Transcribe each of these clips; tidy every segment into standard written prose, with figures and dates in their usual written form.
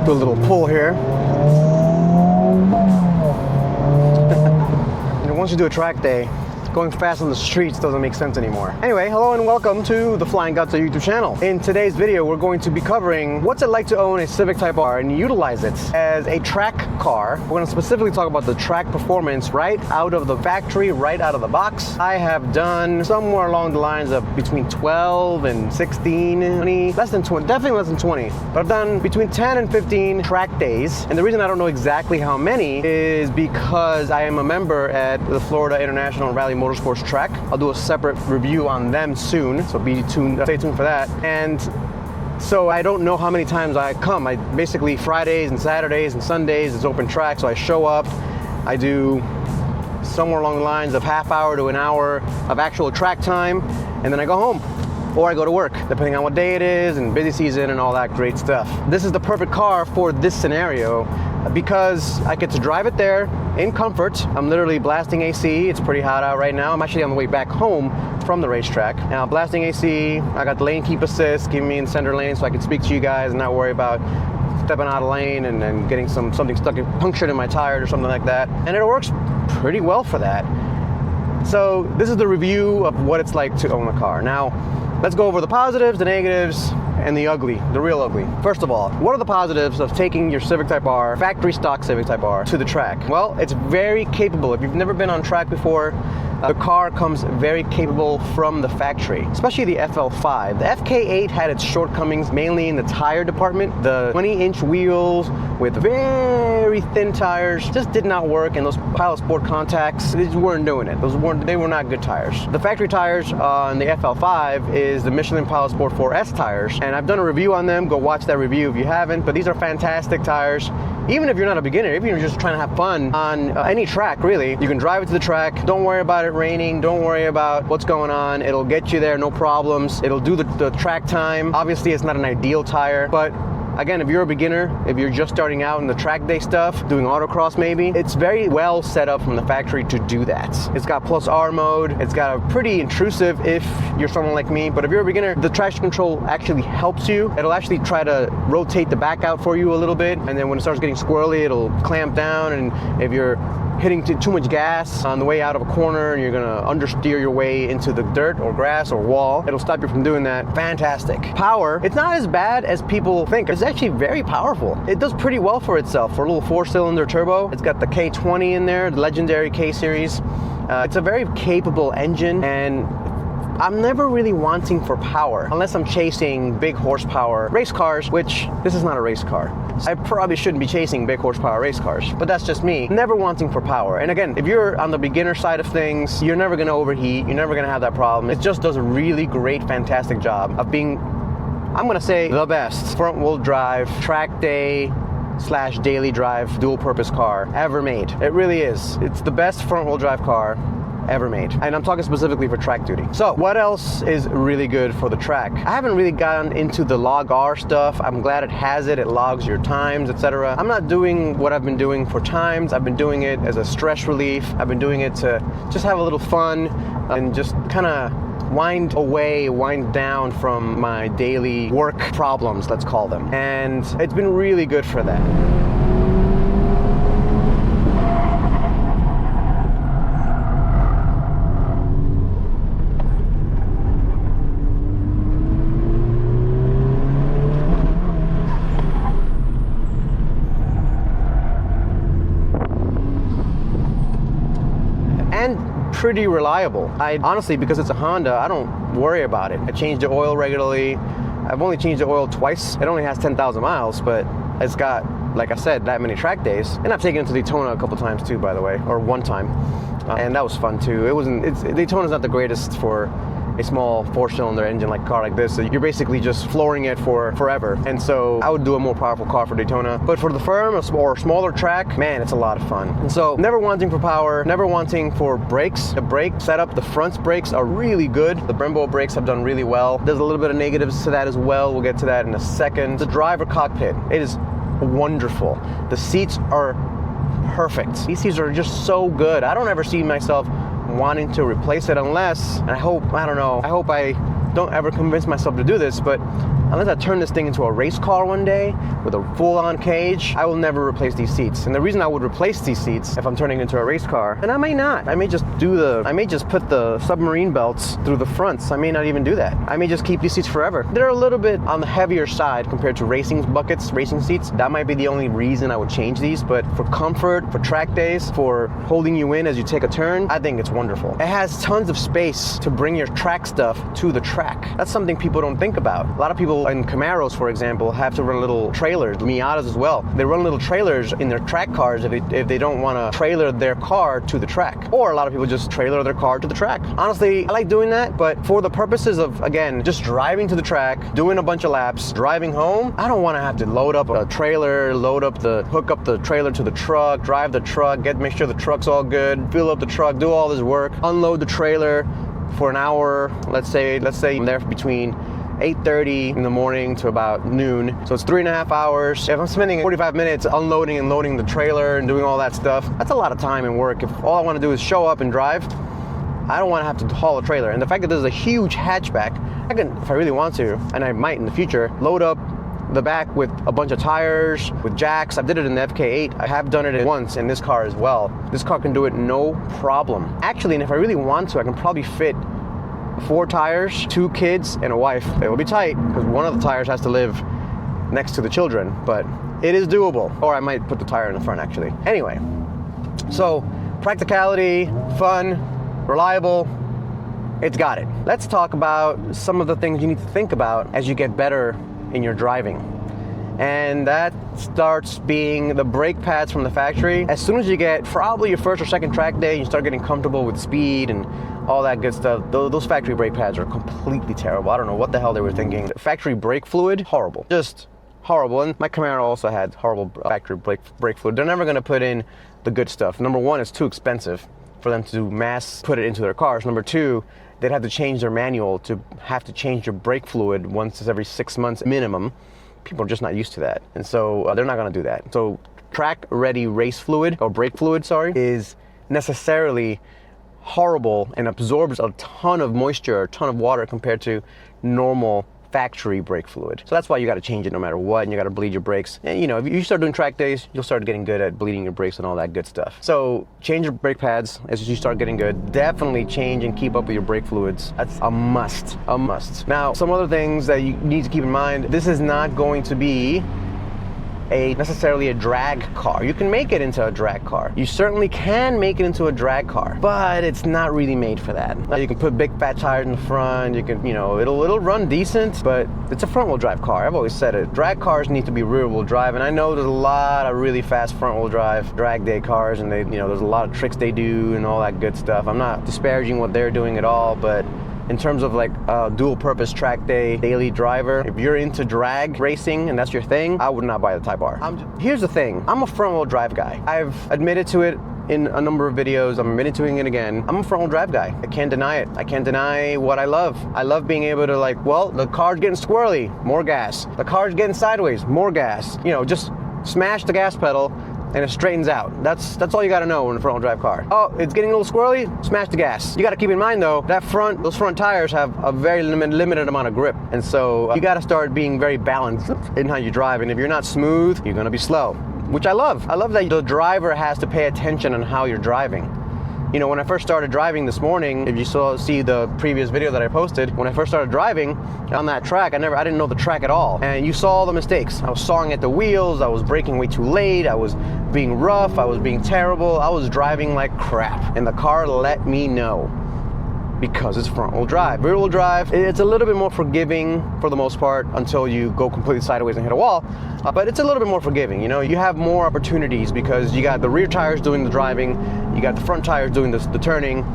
Do a little pull here. And once you do a track day, going fast on the streets doesn't make sense anymore. Anyway, hello and welcome to the Flying Guts YouTube channel. In today's video, we're going to be covering what's it like to own a Civic Type R and utilize it as a track car. We're going to specifically talk about the track performance right out of the factory, right out of the box. I have done somewhere along the lines of between 12 and 16, 20, less than 20, definitely less than 20. But I've done between 10 and 15 track days. And the reason I don't know exactly how many is because I am a member at the Florida International Rally Motorsports track. I'll do a separate review on them soon, so stay tuned for that. And so I don't know how many times I come. I basically Fridays and Saturdays and Sundays it's open track, so I show up, I do somewhere along the lines of half hour to an hour of actual track time, and then I go home. Or I go to work, depending on what day it is and busy season and all that great stuff. This is the perfect car for this scenario because I get to drive it there in comfort. I'm literally blasting AC. It's pretty hot out right now. I'm actually on the way back home from the racetrack. Now, blasting AC, I got the lane keep assist, giving me in center lane so I can speak to you guys and not worry about stepping out of lane and getting something punctured in my tire or something like that. And it works pretty well for that. So this is the review of what it's like to own a car. Now, let's go over the positives, the negatives, and the ugly, the real ugly. First of all, what are the positives of taking your Civic Type R, factory stock Civic Type R, to the track? Well, it's very capable. If you've never been on track before, the car comes very capable from the factory, especially the FL5. The FK8 had its shortcomings mainly in the tire department. The 20-inch wheels with very thin tires just did not work, and those Pilot Sport contacts, they just weren't doing it. They were not good tires. The factory tires on the FL5 is the Michelin Pilot Sport 4S tires, and I've done a review on them. Go watch that review if you haven't, but these are fantastic tires. Even if you're not a beginner, even if you're just trying to have fun on any track, really, you can drive it to the track. Don't worry about it raining. Don't worry about what's going on. It'll get you there, no problems. It'll do the track time. Obviously, it's not an ideal tire, but again, if you're a beginner, if you're just starting out in the track day stuff, doing autocross maybe, it's very well set up from the factory to do that. It's got plus R mode. It's got a pretty intrusive if you're someone like me, but if you're a beginner, the traction control actually helps you. It'll actually try to rotate the back out for you a little bit, and then when it starts getting squirrely, it'll clamp down, and if you're hitting too much gas on the way out of a corner and you're gonna understeer your way into the dirt or grass or wall, it'll stop you from doing that. Fantastic. Power, it's not as bad as people think. It's actually very powerful. It does pretty well for itself. For a little 4-cylinder turbo, it's got the K20 in there, the legendary K series. It's a very capable engine, and I'm never really wanting for power unless I'm chasing big horsepower race cars, which this is not a race car. I probably shouldn't be chasing big horsepower race cars, but that's just me. Never wanting for power. And again, if you're on the beginner side of things, you're never gonna overheat. You're never gonna have that problem. It just does a really great, fantastic job of being, I'm gonna say, the best front wheel drive, track day / daily drive, dual purpose car ever made. It really is. It's the best front wheel drive car ever made. And I'm talking specifically for track duty. So what else is really good for the track? I haven't really gotten into the log R stuff. I'm glad it has it. It logs your times, etc. I'm not doing what I've been doing for times. I've been doing it as a stress relief. I've been doing it to just have a little fun and just kind of wind down from my daily work problems, let's call them. And it's been really good for that. Pretty reliable. I honestly, because it's a Honda, I don't worry about it. I change the oil regularly. I've only changed the oil twice. It only has 10,000 miles, but it's got, like I said, that many track days. And I've taken it to Daytona a couple times too, by the way, or one time. And that was fun too. Daytona's not the greatest for a small 4-cylinder engine like a car like this. So you're basically just flooring it for forever. And so I would do a more powerful car for Daytona. But for the firm or smaller track, man, it's a lot of fun. And so never wanting for power, never wanting for brakes. The brake setup, the front brakes are really good. The Brembo brakes have done really well. There's a little bit of negatives to that as well. We'll get to that in a second. The driver cockpit, it is wonderful. The seats are perfect. These seats are just so good. I don't ever see myself wanting to replace it unless, and I hope I don't ever convince myself to do this, but unless I turn this thing into a race car one day with a full-on cage, I will never replace these seats. And the reason I would replace these seats if I'm turning it into a race car, and I may not. I may just put the submarine belts through the fronts. I may not even do that. I may just keep these seats forever. They're a little bit on the heavier side compared to racing seats. That might be the only reason I would change these, but for comfort, for track days, for holding you in as you take a turn, I think it's wonderful. It has tons of space to bring your track stuff to the track. That's something people don't think about. A lot of people in Camaros, for example, have to run little trailers, Miatas as well. They run little trailers in their track cars if they don't want to trailer their car to the track. Or a lot of people just trailer their car to the track. Honestly, I like doing that, but for the purposes of, again, just driving to the track, doing a bunch of laps, driving home, I don't want to have to load up a trailer, hook up the trailer to the truck, drive the truck, make sure the truck's all good, fill up the truck, do all this work, unload the trailer for an hour. Let's say I'm there between 8:30 in the morning to about noon. So it's 3.5 hours. If I'm spending 45 minutes unloading and loading the trailer and doing all that stuff, that's a lot of time and work. If all I want to do is show up and drive, I don't want to have to haul a trailer. And the fact that this is a huge hatchback, I can, if I really want to, and I might in the future, load up the back with a bunch of tires, with jacks. I did it in the FK8. I have done it once in this car as well. This car can do it no problem. Actually, and if I really want to, I can probably fit 4 tires, 2 kids, and a wife. It will be tight because one of the tires has to live next to the children, but it is doable. Or I might put the tire in the front, actually. Anyway, so practicality, fun, reliable, it's got it. Let's talk about some of the things you need to think about as you get better in your driving. And that starts being the brake pads from the factory. As soon as you get probably your first or second track day, you start getting comfortable with speed and all that good stuff, those factory brake pads are completely terrible. I don't know what the hell they were thinking. Factory brake fluid, horrible. Just horrible. And my Camaro also had horrible factory brake fluid. They're never gonna put in the good stuff. Number one, it's too expensive for them to mass put it into their cars. Number two, they'd have to change their manual to have to change your brake fluid once every 6 months minimum. People are just not used to that. And so they're not gonna do that. So track ready race fluid, or brake fluid, sorry, is necessarily horrible and absorbs a ton of moisture, a ton of water compared to normal factory brake fluid. So that's why you got to change it no matter what, and you got to bleed your brakes. And you know, if you start doing track days, you'll start getting good at bleeding your brakes and all that good stuff. So change your brake pads as you start getting good. Definitely change and keep up with your brake fluids. That's a must, a must. Now, some other things that you need to keep in mind, this is not going to be necessarily a drag car. You can make it into a drag car. You certainly can make it into a drag car, but it's not really made for that. You can put big fat tires in the front. You can, you know, it'll run decent, but it's a front wheel drive car. I've always said it. Drag cars need to be rear wheel drive, and I know there's a lot of really fast front wheel drive drag day cars, and there's a lot of tricks they do and all that good stuff. I'm not disparaging what they're doing at all, but in terms of like a dual purpose track day daily driver, if you're into drag racing and that's your thing, I would not buy the Type R. Here's the thing, I'm a front wheel drive guy. I've admitted to it in a number of videos. I'm admitting to it again. I'm a front wheel drive guy. I can't deny it. I can't deny what I love. I love being able to, like, well, the car's getting squirrely, more gas. The car's getting sideways, more gas. You know, just smash the gas pedal and it straightens out. That's all you gotta know in a front wheel drive car. Oh, it's getting a little squirrely? Smash the gas. You gotta keep in mind though, those front tires have a very limited amount of grip. And so you gotta start being very balanced in how you drive. And if you're not smooth, you're gonna be slow, which I love. I love that the driver has to pay attention on how you're driving. You know, when I first started driving this morning, if you see the previous video that I posted, when I first started driving on that track, I didn't know the track at all. And you saw all the mistakes. I was sawing at the wheels, I was braking way too late, I was being rough, I was being terrible, I was driving like crap. And the car let me know, because it's front wheel drive. Rear wheel drive, it's a little bit more forgiving for the most part until you go completely sideways and hit a wall. But it's a little bit more forgiving, you know? You have more opportunities because you got the rear tires doing the driving, you got the front tires doing the turning.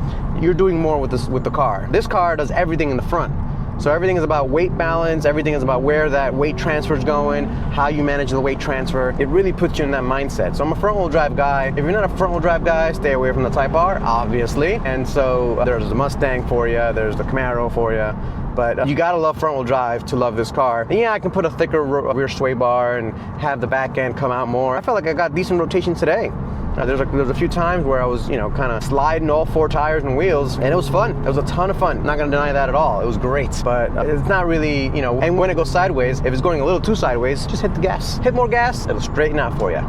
You're doing more with the car. This car does everything in the front. So everything is about weight balance, everything is about where that weight transfer is going, how you manage the weight transfer. It really puts you in that mindset. So I'm a front wheel drive guy. If you're not a front wheel drive guy, stay away from the Type R, obviously. And so there's the Mustang for you, there's the Camaro for you, But you gotta love front wheel drive to love this car. And yeah, I can put a thicker rear sway bar and have the back end come out more. I felt like I got decent rotation today. There's a few times where I was, kind of sliding all 4 tires and wheels, and it was fun. It was a ton of fun. Not gonna deny that at all. It was great, but it's not really, and when it goes sideways, if it's going a little too sideways, just hit the gas. Hit more gas, it'll straighten out for you.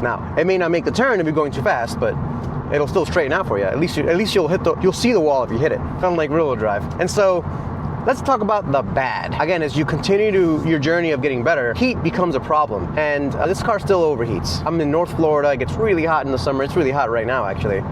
Now, it may not make the turn if you're going too fast, but it'll still straighten out for you. At least you'll see the wall if you hit it, unlike rear wheel drive. And so, let's talk about the bad. Again, as you continue your journey of getting better, heat becomes a problem. And this car still overheats. I'm in North Florida. It gets really hot in the summer. It's really hot right now, actually.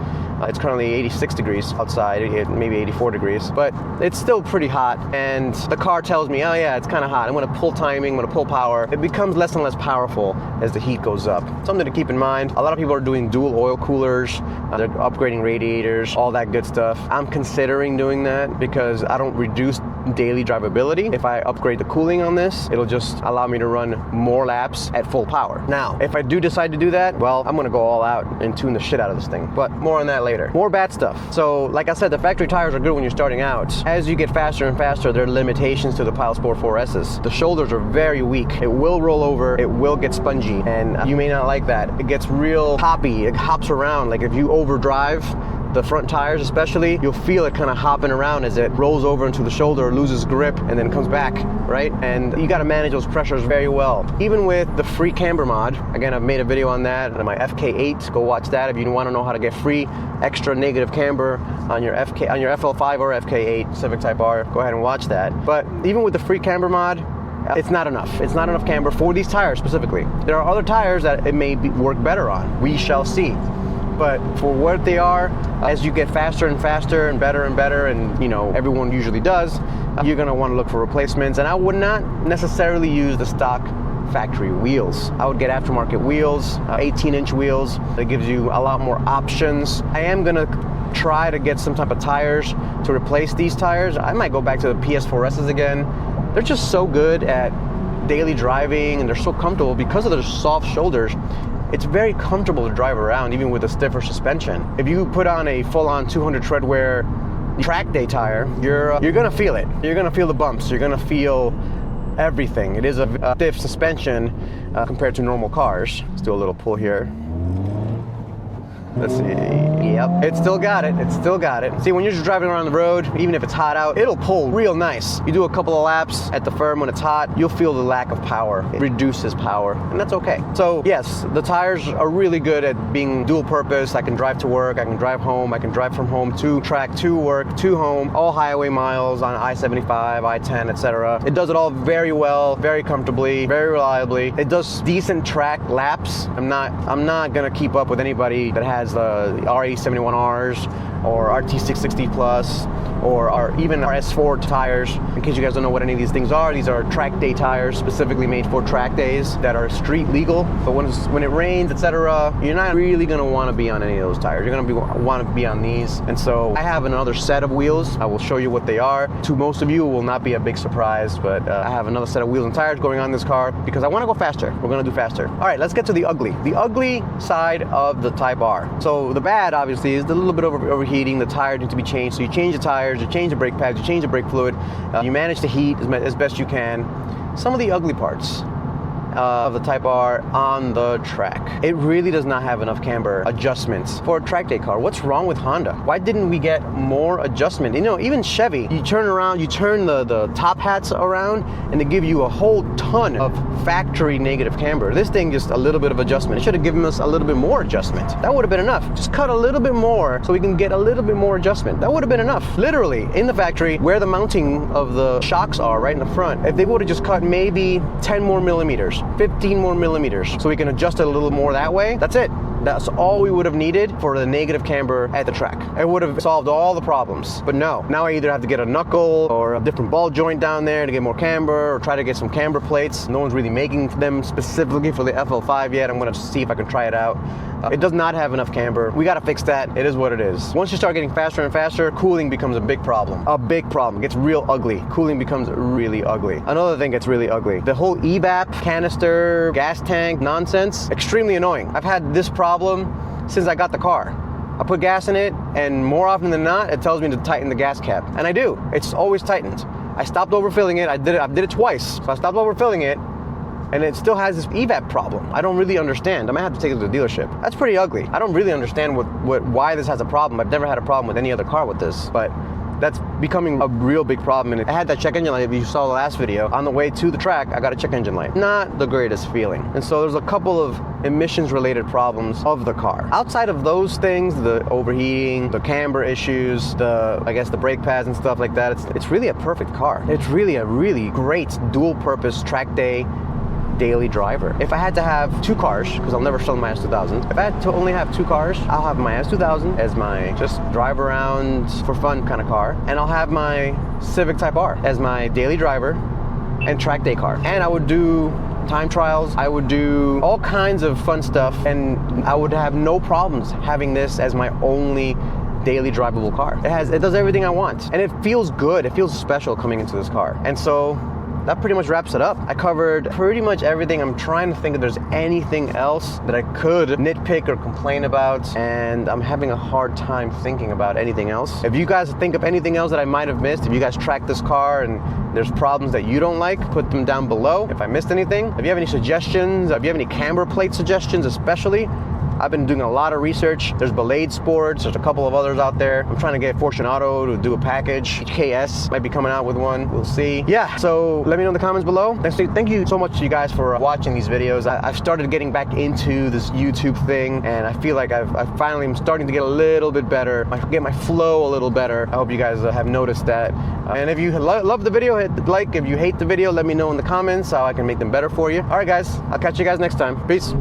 It's currently 86 degrees outside, maybe 84 degrees, but it's still pretty hot. And the car tells me, oh yeah, it's kind of hot. I'm gonna pull timing, I'm gonna pull power. It becomes less and less powerful as the heat goes up. Something to keep in mind. A lot of people are doing dual oil coolers. They're upgrading radiators, all that good stuff. I'm considering doing that because I don't reduce daily drivability. If I upgrade the cooling on this, it'll just allow me to run more laps at full power. Now, if I do decide to do that, well, I'm gonna go all out and tune the shit out of this thing. But more on that later. More bad stuff. So, like I said, the factory tires are good when you're starting out. As you get faster and faster, there are limitations to the Pile Sport 4S's. The shoulders are very weak. It will roll over, it will get spongy, and you may not like that. It gets real hoppy, it hops around. Like if you overdrive the front tires especially, you'll feel it kind of hopping around as it rolls over into the shoulder, loses grip, and then comes back, right? And you gotta manage those pressures very well. Even with the free camber mod, again, I've made a video on that on my FK8, go watch that if you wanna know how to get free extra negative camber on your FL5 or FK8 Civic Type R, go ahead and watch that. But even with the free camber mod, it's not enough. It's not enough camber for these tires specifically. There are other tires that it may work better on. We shall see. But for what they are, as you get faster and faster and better, and everyone usually does, you're gonna wanna look for replacements. And I would not necessarily use the stock factory wheels. I would get aftermarket wheels, 18-inch wheels. That gives you a lot more options. I am gonna try to get some type of tires to replace these tires. I might go back to the PS4S's again. They're just so good at daily driving and they're so comfortable because of their soft shoulders. It's very comfortable to drive around even with a stiffer suspension. If you put on a full-on 200 tread wear track day tire, you're gonna feel it. You're gonna feel the bumps. You're gonna feel everything. It is a stiff suspension compared to normal cars. Let's do a little pull here. Let's see. Yep, it still got it. It still got it. See, when you're just driving around the road, even if it's hot out, it'll pull real nice. You do a couple of laps at the firm when it's hot, you'll feel the lack of power. It reduces power, and that's okay. So yes, the tires are really good at being dual purpose. I can drive to work, I can drive home, I can drive from home to track, to work, to home, all highway miles on I-75, I-10, etc. It does it all very well, very comfortably, very reliably. It does decent track laps. I'm not gonna keep up with anybody that has the RE71Rs or RT660 Plus or even our S4 tires. In case you guys don't know what any of these things are, these are track day tires specifically made for track days that are street legal. But when it rains, etc., you're not really gonna want to be on any of those tires. You're gonna want to be on these. And so I have another set of wheels. I will show you what they are. To most of you, it will not be a big surprise, but I have another set of wheels and tires going on this car because I want to go faster. We're gonna do faster. All right, let's get to the ugly side of the Type R. So the bad, obviously, is the little bit of overheating. The tires need to be changed. So you change the tires, you change the brake pads, you change the brake fluid, you manage the heat as best you can. Some of the ugly parts of the Type R on the track. It really does not have enough camber adjustments for a track day car. What's wrong with Honda? Why didn't we get more adjustment? Even Chevy, you turn the top hats around and they give you a whole ton of factory negative camber. This thing, just a little bit of adjustment. It should have given us a little bit more adjustment. That would have been enough. Just cut a little bit more so we can get a little bit more adjustment. That would have been enough. Literally, in the factory, where the mounting of the shocks are, right in the front, if they would have just cut maybe 10 more millimeters, 15 more millimeters, so we can adjust it a little more that way, that's it. That's all we would have needed for the negative camber at the track. It would have solved all the problems. But no, now I either have to get a knuckle or a different ball joint down there to get more camber, or try to get some camber plates. No one's really making them specifically for the FL5 yet. I'm gonna see if I can try it out. It does not have enough camber. We gotta fix that. It is what it is. Once you start getting faster and faster, cooling becomes a big problem. A big problem. It gets real ugly. Cooling becomes really ugly. Another thing gets really ugly. The whole EVAP, canister, gas tank nonsense, extremely annoying. I've had this problem since I got the car. I put gas in it, and more often than not, it tells me to tighten the gas cap. And I do. It's always tightened. I stopped overfilling it. I did it twice. So I stopped overfilling it, and it still has this EVAP problem. I don't really understand. I might have to take it to the dealership. That's pretty ugly. I don't really understand why this has a problem. I've never had a problem with any other car with this, but that's becoming a real big problem. And I had that check engine light, if you saw the last video. On the way to the track, I got a check engine light. Not the greatest feeling. And so there's a couple of emissions related problems of the car. Outside of those things, the overheating, the camber issues, I guess the brake pads and stuff like that, it's really a perfect car. It's really a really great dual purpose track day daily driver. If I had to have two cars, because I'll never sell my S2000, if I had to only have two cars, I'll have my S2000 as my just drive around for fun kind of car, and I'll have my Civic Type R as my daily driver and track day car. And I would do time trials, I would do all kinds of fun stuff, and I would have no problems having this as my only daily drivable car. It does everything I want, and it feels good. It feels special coming into this car. And so that pretty much wraps it up. I covered pretty much everything. I'm trying to think if there's anything else that I could nitpick or complain about, and I'm having a hard time thinking about anything else. If you guys think of anything else that I might have missed, if you guys track this car and there's problems that you don't like, put them down below. If I missed anything, if you have any suggestions, if you have any camber plate suggestions especially, I've been doing a lot of research. There's Belade Sports, there's a couple of others out there. I'm trying to get Fortunato to do a package. KS might be coming out with one, we'll see. Yeah, so let me know in the comments below. Thank you so much to you guys for watching these videos. I've started getting back into this YouTube thing, and I feel like I finally am starting to get a little bit better, get my flow a little better. I hope you guys have noticed that. And if you love the video, hit the like. If you hate the video, let me know in the comments how I can make them better for you. All right, guys, I'll catch you guys next time. Peace.